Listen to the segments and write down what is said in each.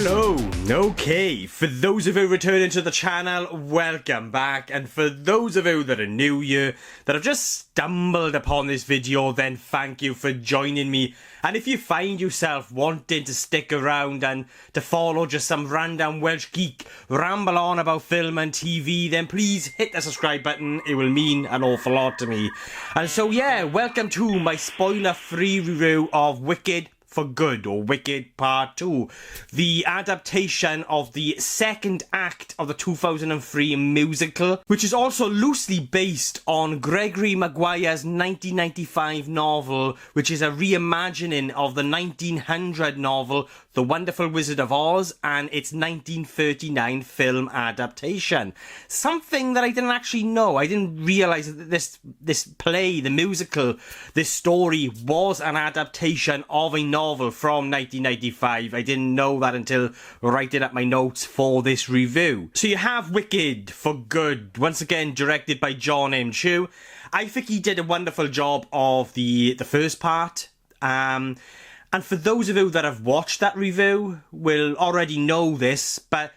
Hello, okay, for those of you returning to the channel, welcome back, and for those of you that are new here, that have just stumbled upon this video, then thank you for joining me. And if you find yourself wanting to stick around and to follow just some random Welsh geek ramble on about film and TV, then please hit the subscribe button, it will mean an awful lot to me. And so yeah, welcome to my spoiler-free review of Wicked for Good, or Wicked Part 2, the adaptation of the second act of the 2003 musical, which is also loosely based on Gregory Maguire's 1995 novel, which is a reimagining of the 1900 novel The Wonderful Wizard of Oz and its 1939 film adaptation. Something that I didn't actually know. I didn't realise that this play, the musical, this story was an adaptation of a novel from 1995. I didn't know that until writing up my notes for this review. So you have Wicked for Good, once again directed by Jon M. Chu. I think he did a wonderful job of the first part. And for those of you that have watched that review will already know this, but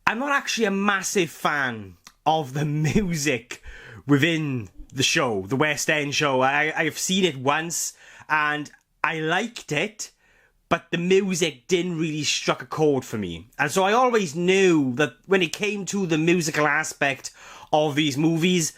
I'm not actually a massive fan of the music within the show, the West End show. I've seen it once and I liked it, but the music didn't really struck a chord for me. And so I always knew that when it came to the musical aspect of these movies,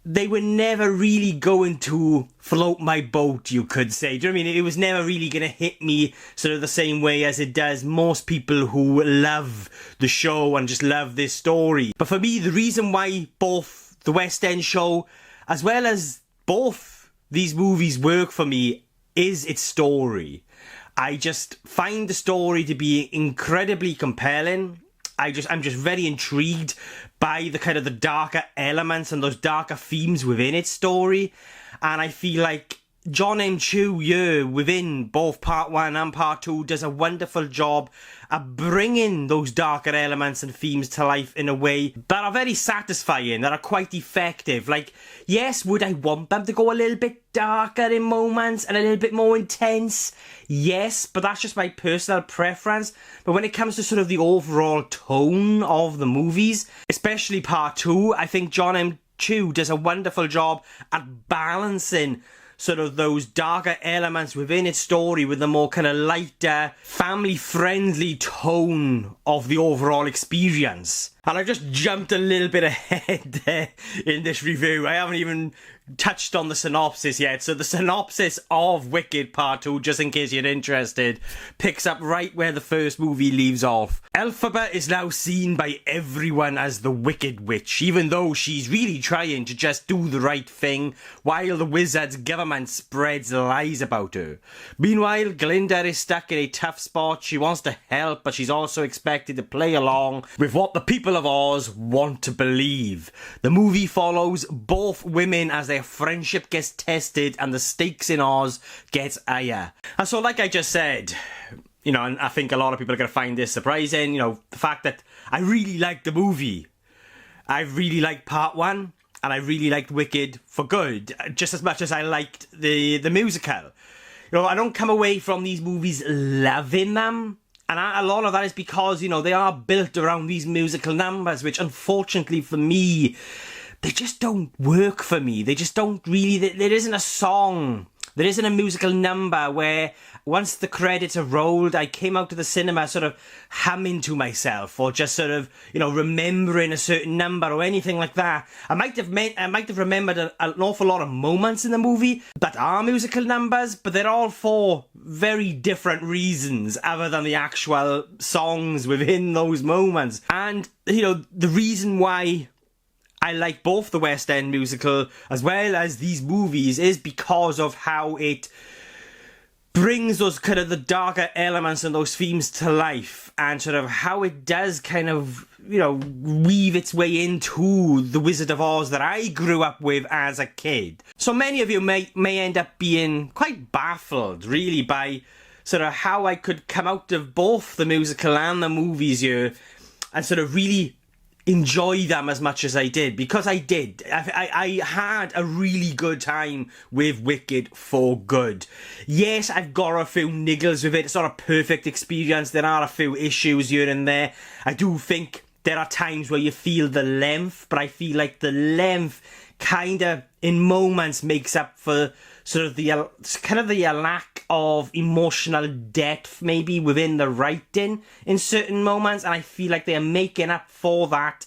they were never really going to float my boat, you could say. Do you know what I mean? It was never really going to hit me sort of the same way as it does most people who love the show and just love this story. But for me, the reason why both the West End show as well as both these movies work for me is its story. I just find the story to be incredibly compelling. I'm just very intrigued by the kind of the darker elements and those darker themes within its story. And I feel like Jon M. Chu here within both part 1 and part 2 does a wonderful job at bringing those darker elements and themes to life in a way that are very satisfying, that are quite effective. Like, yes, would I want them to go a little bit darker in moments and a little bit more intense? Yes, but that's just my personal preference. But when it comes to sort of the overall tone of the movies, especially part 2, I think Jon M. Chu does a wonderful job at balancing sort of those darker elements within its story with the more kind of lighter, family-friendly tone of the overall experience. And I just jumped a little bit ahead there in this review. I haven't even touched on the synopsis yet. So the synopsis of Wicked Part 2, just in case you're interested, picks up right where the first movie leaves off. Elphaba is now seen by everyone as the Wicked Witch, even though she's really trying to just do the right thing, while the wizard's government spreads lies about her. Meanwhile, Glinda is stuck in a tough spot. She wants to help, but she's also expected to play along with what the people of Oz want to believe. The movie follows both women as their friendship gets tested and the stakes in Oz gets higher. And so, like I just said, you know, and I think a lot of people are going to find this surprising, you know, the fact that I really liked the movie. I really liked part 1 and I really liked Wicked for Good, just as much as I liked the musical. You know, I don't come away from these movies loving them. And a lot of that is because, you know, they are built around these musical numbers, which unfortunately for me, they just don't work for me. They just don't really, there isn't a song, there isn't a musical number where once the credits are rolled, I came out to the cinema sort of humming to myself or just sort of, you know, remembering a certain number or anything like that. I might have remembered an awful lot of moments in the movie that are musical numbers, but they're all for very different reasons other than the actual songs within those moments. And, you know, the reason why I like both the West End musical as well as these movies is because of how it brings those kind of the darker elements and those themes to life, and sort of how it does kind of, you know, weave its way into the Wizard of Oz that I grew up with as a kid. So many of you may end up being quite baffled really by sort of how I could come out of both the musical and the movies here and sort of really enjoy them as much as I did, because I did. I had a really good time with Wicked for good. Yes, I've got a few niggles with it. It's not a perfect experience. There are a few issues here and there. I do think there are times where you feel the length, but I feel like the length kind of, in moments, makes up for sort of the lack of emotional depth maybe within the writing in certain moments, and I feel like they are making up for that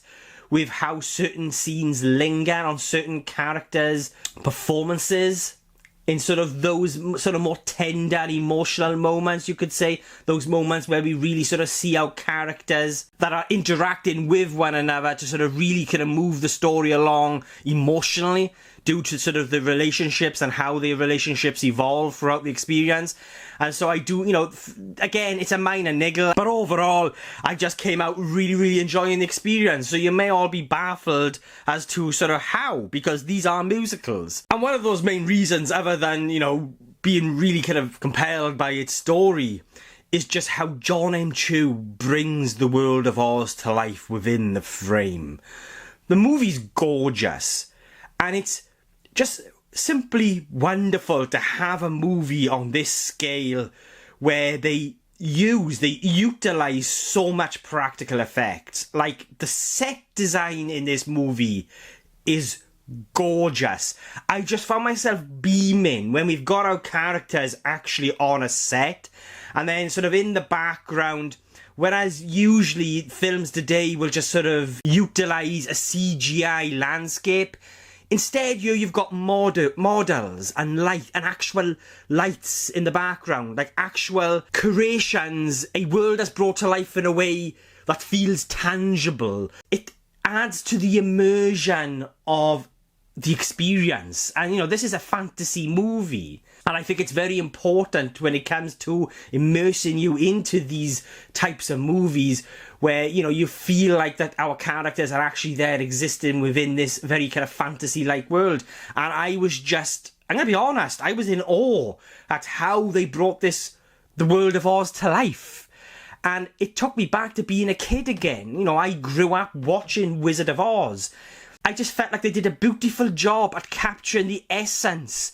with how certain scenes linger on certain characters' performances in sort of those sort of more tender emotional moments, you could say, those moments where we really sort of see our characters that are interacting with one another to sort of really kind of move the story along emotionally, due to sort of the relationships and how the relationships evolve throughout the experience. And so I do, again, it's a minor niggle, but overall, I just came out really, really enjoying the experience. So you may all be baffled as to sort of how, because these are musicals. And one of those main reasons, other than, being really kind of compelled by its story, is just how Jon M. Chu brings the world of Oz to life within the frame. The movie's gorgeous, and it's just simply wonderful to have a movie on this scale where they utilize so much practical effects. Like, the set design in this movie is gorgeous. I just found myself beaming when we've got our characters actually on a set, and then sort of in the background, whereas usually films today will just sort of utilize a CGI landscape, instead, you've got models and light and actual lights in the background, like actual creations, a world that's brought to life in a way that feels tangible. It adds to the immersion of the experience. And, this is a fantasy movie. And I think it's very important when it comes to immersing you into these types of movies where, you feel like that our characters are actually there existing within this very kind of fantasy-like world. And I was just, I'm going to be honest, I was in awe at how they brought the world of Oz to life. And it took me back to being a kid again. I grew up watching Wizard of Oz. I just felt like they did a beautiful job at capturing the essence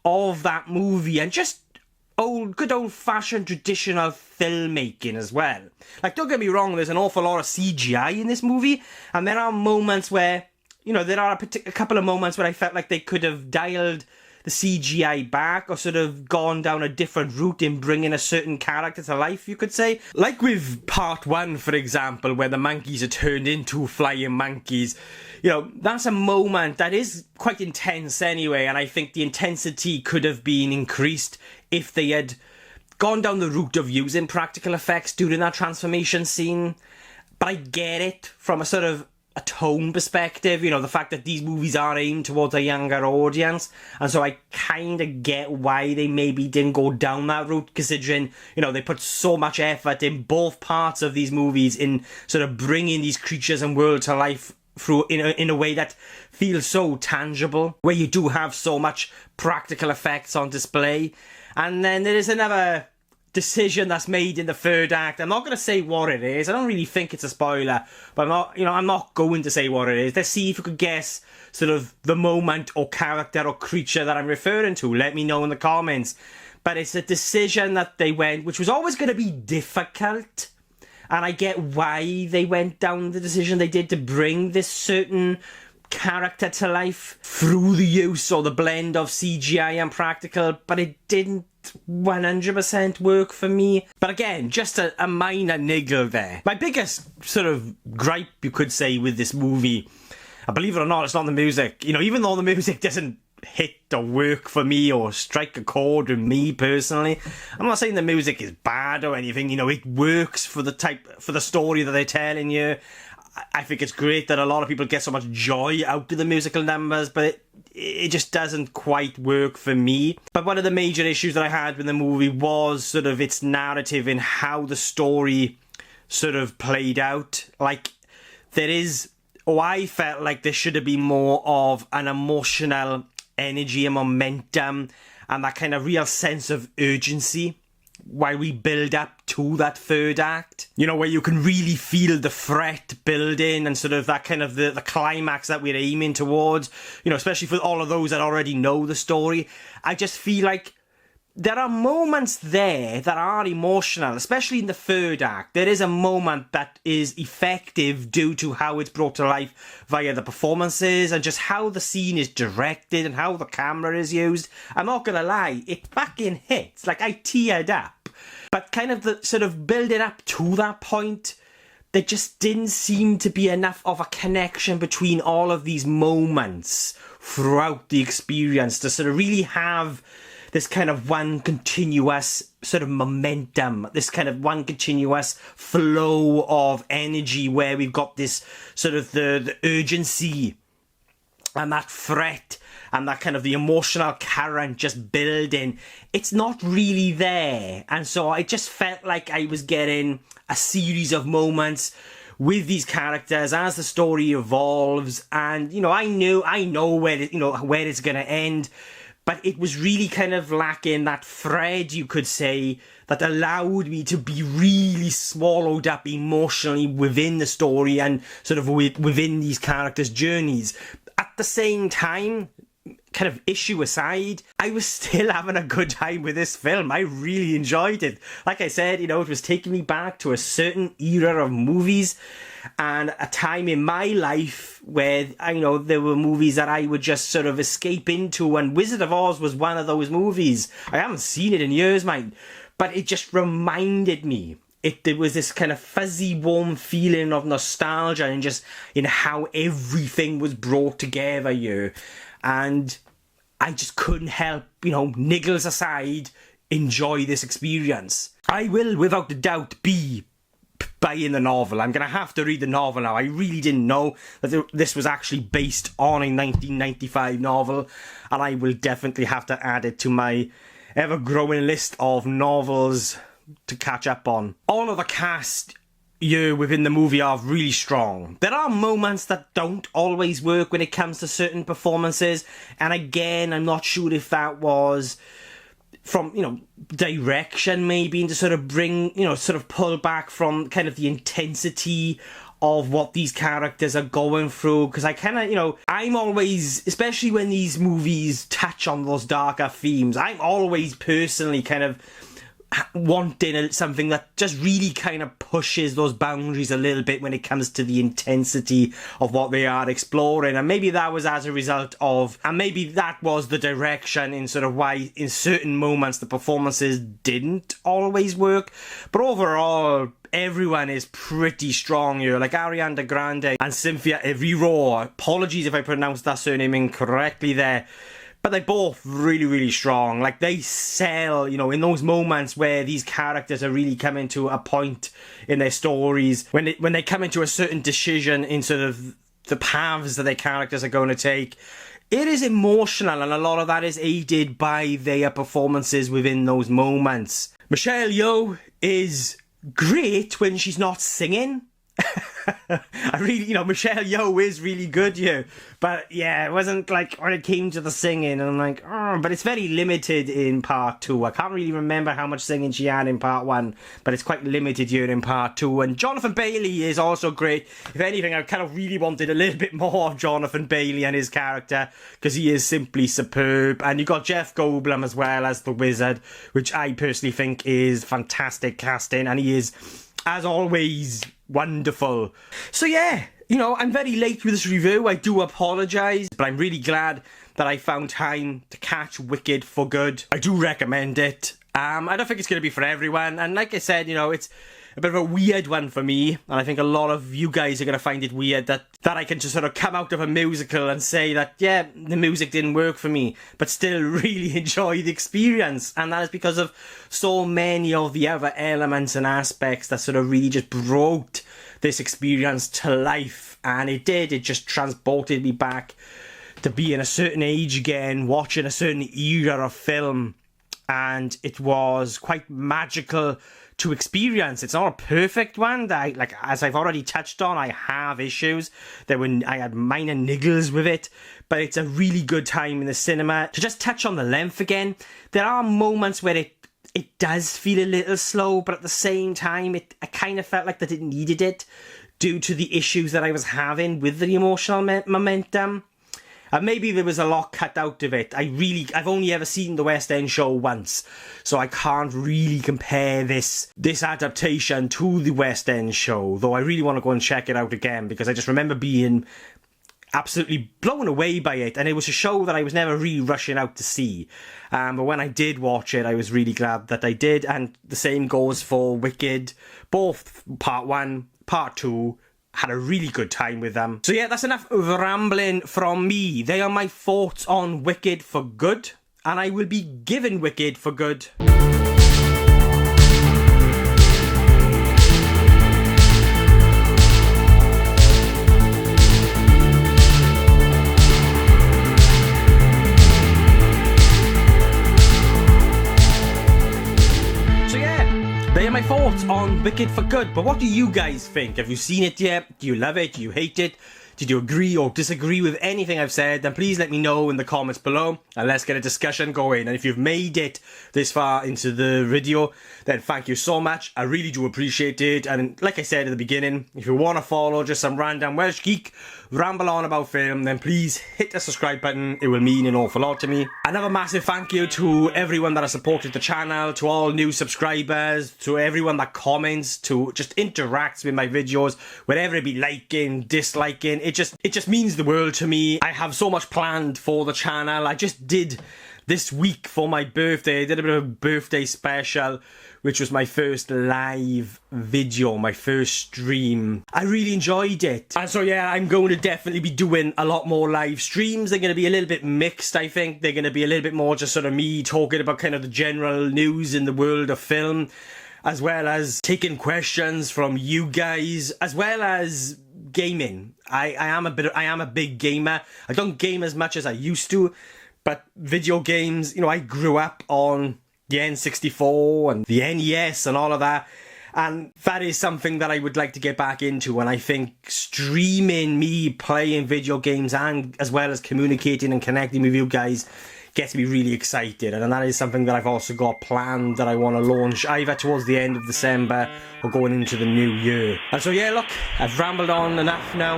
of that movie and just good old-fashioned traditional filmmaking as well. Like, don't get me wrong, there's an awful lot of CGI in this movie, and there are moments where, there are a couple of moments where I felt like they could have dialed the CGI back or sort of gone down a different route in bringing a certain character to life, you could say. Like with part 1, for example, where the monkeys are turned into flying monkeys. That's a moment that is quite intense anyway, and I think the intensity could have been increased if they had gone down the route of using practical effects during that transformation scene. But I get it from a sort of a tone perspective, the fact that these movies are aimed towards a younger audience, and so I kind of get why they maybe didn't go down that route, considering, they put so much effort in both parts of these movies in sort of bringing these creatures and world to life through in a way that feels so tangible, where you do have so much practical effects on display. And then there is another decision that's made in the third act. I'm not going to say what it is. I don't really think it's a spoiler, but I'm not going to say what it is. Let's see if you could guess sort of the moment or character or creature that I'm referring to. Let me know in the comments. But it's a decision that they went, which was always going to be difficult. And I get why they went down the decision they did to bring this certain character to life through the use or the blend of CGI and practical, but it didn't 100% work for me. But again, just a minor niggle there. My biggest sort of gripe, you could say, with this movie, believe it or not, it's not the music. Even though the music doesn't hit or work for me or strike a chord with me personally, I'm not saying the music is bad or anything. It works for the story that they're telling you. I think it's great that a lot of people get so much joy out of the musical numbers, but it just doesn't quite work for me. But one of the major issues that I had with the movie was sort of its narrative and how the story sort of played out. Like, I felt like there should have been more of an emotional energy and momentum and that kind of real sense of urgency while we build up to that third act. You know, where you can really feel the threat building and sort of that kind of the climax that we're aiming towards. You know, especially for all of those that already know the story. I just feel like there are moments there that are emotional, especially in the third act. There is a moment that is effective due to how it's brought to life via the performances and just how the scene is directed and how the camera is used. I'm not gonna lie, it fucking hits. Like, I teared up. But kind of the sort of building up to that point, there just didn't seem to be enough of a connection between all of these moments throughout the experience to sort of really have this kind of one continuous sort of momentum, this kind of one continuous flow of energy where we've got this sort of the urgency and that threat and that kind of the emotional current just building. It's not really there. And so I just felt like I was getting a series of moments with these characters as the story evolves. And, you know, I know where it's going to end. But it was really kind of lacking that thread, you could say, that allowed me to be really swallowed up emotionally within the story and sort of within these characters' journeys. At the same time, kind of issue aside, I was still having a good time with this film. I really enjoyed it. Like I said, you know, it was taking me back to a certain era of movies and a time in my life where, you know, there were movies that I would just sort of escape into, and Wizard of Oz was one of those movies. I haven't seen it in years, mate, but it just reminded me. There was this kind of fuzzy, warm feeling of nostalgia and just in how everything was brought together here. And I just couldn't help, you know, niggles aside, enjoy this experience. I will, without a doubt, be buying the novel. I'm going to have to read the novel now. I really didn't know that this was actually based on a 1995 novel, and I will definitely have to add it to my ever-growing list of novels to catch up on. All of the cast here within the movie are really strong. There are moments that don't always work when it comes to certain performances, and again, I'm not sure if that was from, you know, direction maybe, and to sort of bring, you know, sort of pull back from kind of the intensity of what these characters are going through, because I kind of, you know, I'm always, especially when these movies touch on those darker themes, I'm always personally kind of wanting something that just really kind of pushes those boundaries a little bit when it comes to the intensity of what they are exploring. And maybe that was as a result of, and maybe that was the direction in sort of why in certain moments the performances didn't always work. But overall, everyone is pretty strong here, like Ariana Grande and Cynthia Erivo. Apologies if I pronounced that surname incorrectly there. But they're both really, really strong. Like, they sell, you know, in those moments where these characters are really coming to a point in their stories, when they come into a certain decision in sort of the paths that their characters are going to take, it is emotional, and a lot of that is aided by their performances within those moments. Michelle Yeoh is great when she's not singing. I really, you know, Michelle Yeoh is really good here, but yeah, it wasn't like when it came to the singing, I'm like, oh, but it's very limited in part 2. I can't really remember how much singing she had in part 1, but it's quite limited here in part 2. And Jonathan Bailey is also great. If anything, I kind of really wanted a little bit more of Jonathan Bailey and his character, because he is simply superb. And you got Jeff Goldblum as well as the Wizard, which I personally think is fantastic casting, and he is, as always, wonderful. So yeah, you know, I'm very late with this review. I do apologise, but I'm really glad that I found time to catch Wicked for good. I do recommend it. I don't think it's going to be for everyone, and like I said, you know, it's a bit of a weird one for me, and I think a lot of you guys are going to find it weird that I can just sort of come out of a musical and say that, yeah, the music didn't work for me, but still really enjoy the experience. And that is because of so many of the other elements and aspects that sort of really just brought this experience to life. And it just transported me back to being a certain age again, watching a certain era of film, and it was quite magical to experience. It's not a perfect one. That like, as I've already touched on, I have issues. I had minor niggles with it, but it's a really good time in the cinema. To just touch on the length again, there are moments where it it does feel a little slow, but at the same time, I kind of felt like that it needed it due to the issues that I was having with the emotional momentum. And maybe there was a lot cut out of it. I've only ever seen the West End show once, so I can't really compare this adaptation to the West End show, though I really want to go and check it out again, because I just remember being absolutely blown away by it, and it was a show that I was never really rushing out to see. But when I did watch it, I was really glad that I did, and the same goes for Wicked. Both Part 1, Part 2, had a really good time with them. So yeah, that's enough of rambling from me. They are my thoughts on Wicked for Good, and I will be giving Wicked for Good. They are my thoughts on Wicked for Good, but what do you guys think? Have you seen it yet? Do you love it? Do you hate it? Did you agree or disagree with anything I've said? Then please let me know in the comments below, and let's get a discussion going. And if you've made it this far into the video, then thank you so much. I really do appreciate it. And like I said at the beginning, if you want to follow just some random Welsh geek ramble on about film, then please hit the subscribe button. It will mean an awful lot to me. Another massive thank you to everyone that has supported the channel, to all new subscribers, to everyone that comments, to just interacts with my videos, whether it be liking, disliking. It just means the world to me. I have so much planned for the channel. I just did this week for my birthday. I did a bit of a birthday special, which was my first live video, my first stream. I really enjoyed it. And so yeah, I'm going to definitely be doing a lot more live streams. They're going to be a little bit mixed, I think. They're going to be a little bit more just sort of me talking about kind of the general news in the world of film, as well as taking questions from you guys, as well as gaming. I am a big gamer. I don't game as much as I used to, but video games, you know, I grew up on the N64 and the NES and all of that, and that is something that I would like to get back into. And I think streaming me playing video games, and as well as communicating and connecting with you guys, gets me really excited. And that is something that I've also got planned that I want to launch either towards the end of December or going into the new year. And so yeah, look, I've rambled on enough now.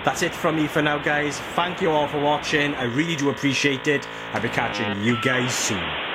That's it from me for now, guys. Thank you all for watching. I really do appreciate it. I'll be catching you guys soon.